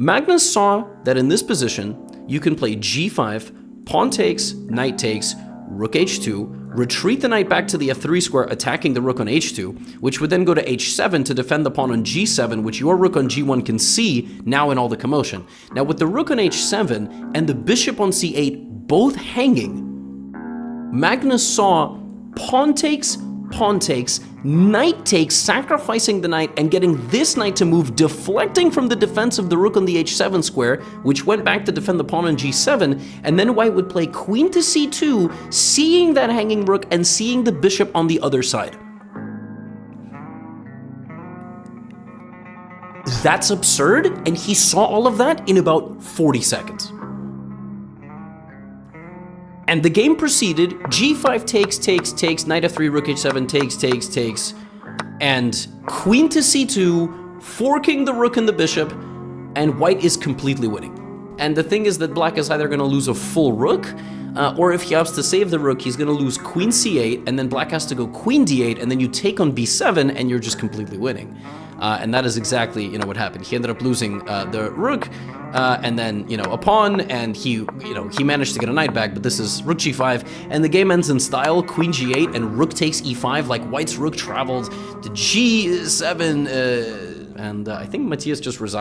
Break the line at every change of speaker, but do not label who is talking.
Magnus saw that in this position, you can play g5, pawn takes, knight takes, rook h2, retreat the knight back to the f3 square, attacking the rook on h2, which would then go to h7 to defend the pawn on g7, which your rook on g1 can see now in all the commotion. Now, with the rook on h7 and the bishop on c8 both hanging, Magnus saw pawn takes, knight takes, sacrificing the knight and getting this knight to move, deflecting from the defense of the rook on the h7 square, which went back to defend the pawn on g7, and then white would play queen to c2, seeing that hanging rook and seeing the bishop on the other side. That's absurd, and he saw all of that in about 40 seconds. And the game proceeded, g5 takes, knight f3, rook h7, takes, and queen to c2, forking the rook and the bishop, and white is completely winning. And the thing is that black is either going to lose a full rook, or if he opts to save the rook, he's going to lose queen c8, and then black has to go queen d8, and then you take on b7, and you're just completely winning. And that is exactly, what happened. He ended up losing the rook, and then, a pawn, and he managed to get a knight back, but this is rook g5, and the game ends in style, queen g8, and rook takes e5, like white's rook traveled to g7, and I think Matthias just resigned.